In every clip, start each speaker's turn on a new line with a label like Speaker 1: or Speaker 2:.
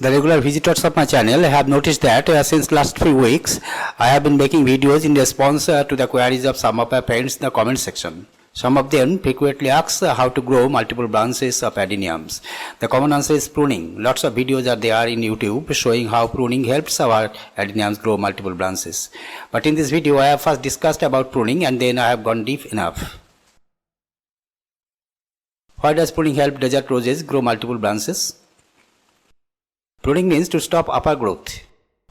Speaker 1: The regular visitors of my channel have noticed that since last few weeks I have been making videos in response to the queries of some of my friends in the comment section. Some of them frequently ask how to grow multiple branches of adeniums. The common answer is pruning. Lots of videos are there in YouTube showing how pruning helps our adeniums grow multiple branches. But in this video I have first discussed about pruning and then I have gone deep enough. Why does pruning help desert roses grow multiple branches? Pruning means to stop upper growth.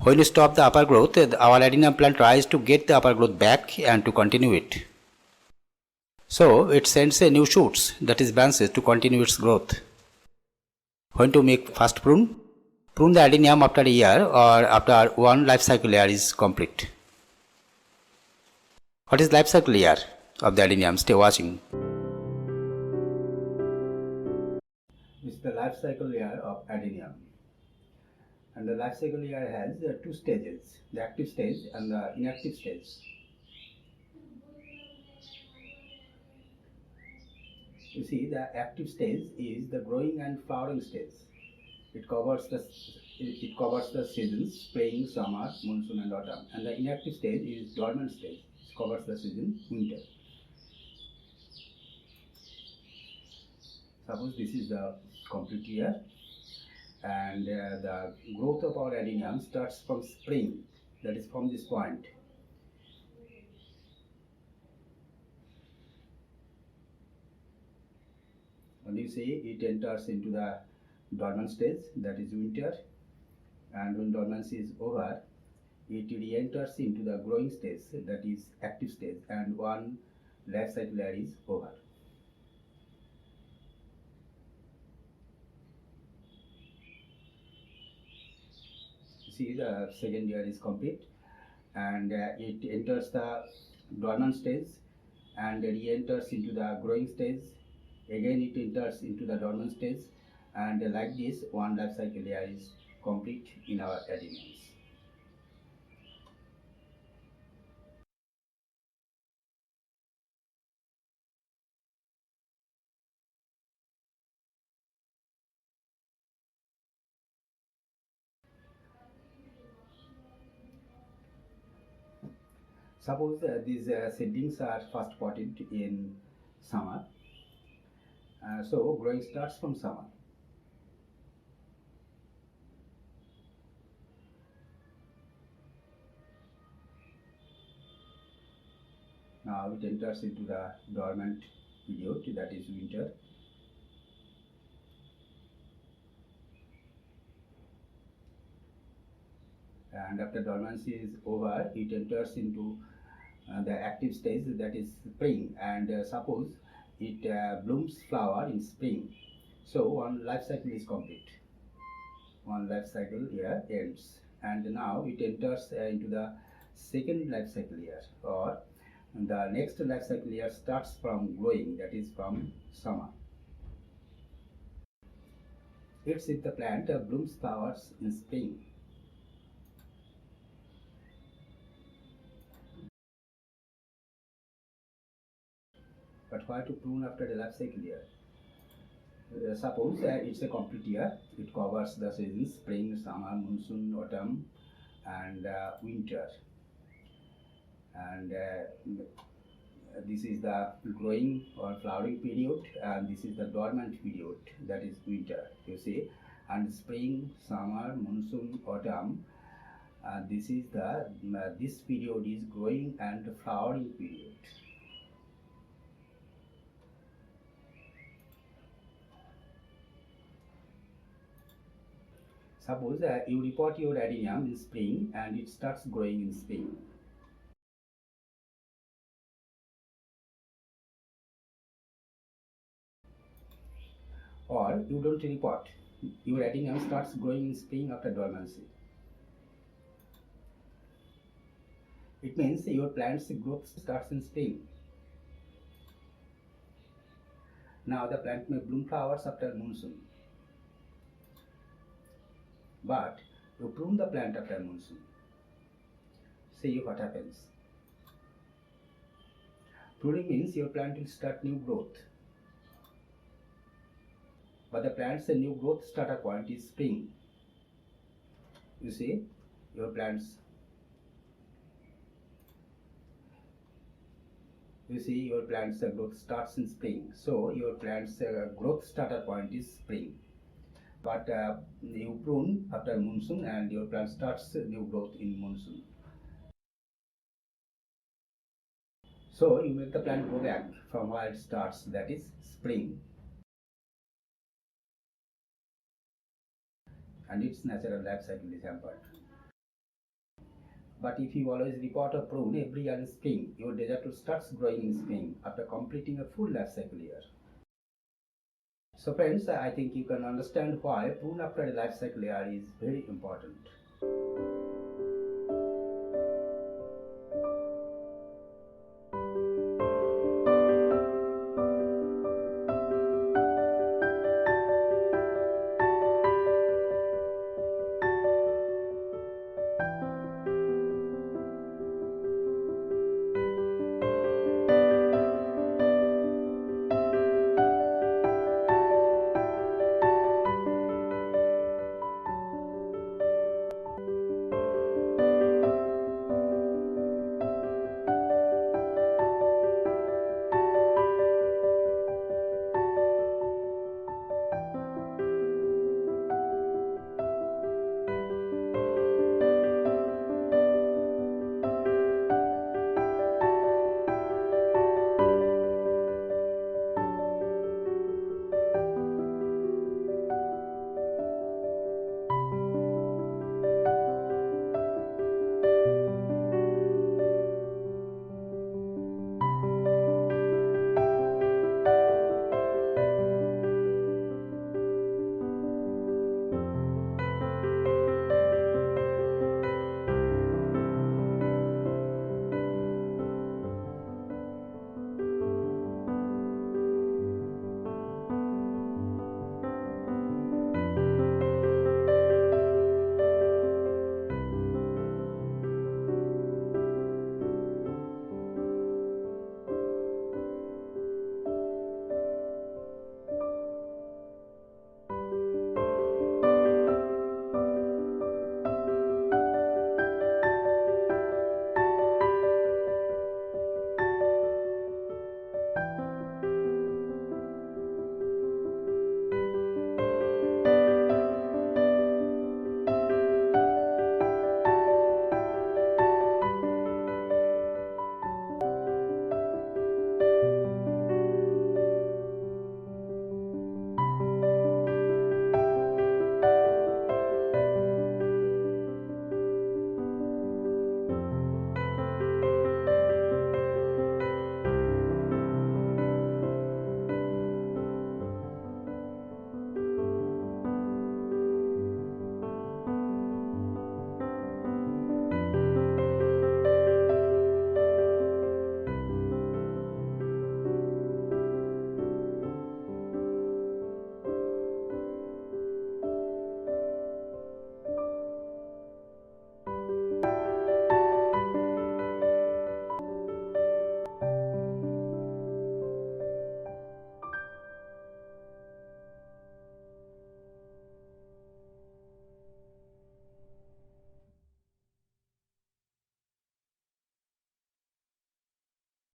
Speaker 1: When you stop the upper growth, our adenium plant tries to get the upper growth back and to continue it. So it sends new shoots, that is branches, to continue its growth. When to make first prune? Prune the adenium after a year or after one life cycle year is complete. What is life cycle year of the adenium? Stay watching. This is the life cycle year of adenium. And the life cycle year has two stages, the active stage and the inactive stage. You see, the active stage is the growing and flowering stage. It covers the seasons, spring, summer, monsoon and autumn. And the inactive stage is dormant stage. It covers the season, winter. Suppose this is the complete year. And the growth of our adenium starts from spring, that is from this point. And you see it enters into the dormant stage, that is winter, and when dormancy is over, it re-enters into the growing stage, that is active stage, and one life cycle year is over. See, the second year is complete and it enters the dormant stage and re-enters into the growing stage. Again it enters into the dormant stage, and like this one life cycle year is complete in our adeniums. Suppose these seedlings are first potted in summer, so growing starts from summer. Now it enters into the dormant period, that is winter. And after dormancy is over, it enters into the active stage, that is spring, and suppose it blooms flower in spring, so one life cycle is complete, one life cycle year ends, and now it enters into the second life cycle year, or the next life cycle year starts from growing, that is from summer. It's if the plant blooms flowers in spring. But why to prune after the life cycle year? Suppose it's a complete year, it covers the seasons spring, summer, monsoon, autumn and winter, and this is the growing or flowering period, and this is the dormant period, that is winter, you see, and spring, summer, monsoon, autumn, this period is growing and flowering period. Suppose you repot your adenium in spring and it starts growing in spring. Or you don't repot, your adenium starts growing in spring after dormancy. It means your plant's growth starts in spring. Now the plant may bloom flowers after monsoon. But you prune the plant after monsoon. See what happens. Pruning means your plant will start new growth. But the plant's new growth starter point is spring. You see your plants. You see your plants growth starts in spring. So your plants growth starter point is spring. But you prune after monsoon and your plant starts new growth in monsoon. So you make the plant go back from where it starts, that is spring, and its natural life cycle is hampered. But if you always repot or prune every year in spring, your desert wood starts growing in spring after completing a full life cycle year. So friends, I think you can understand why prune after a life cycle year is very important.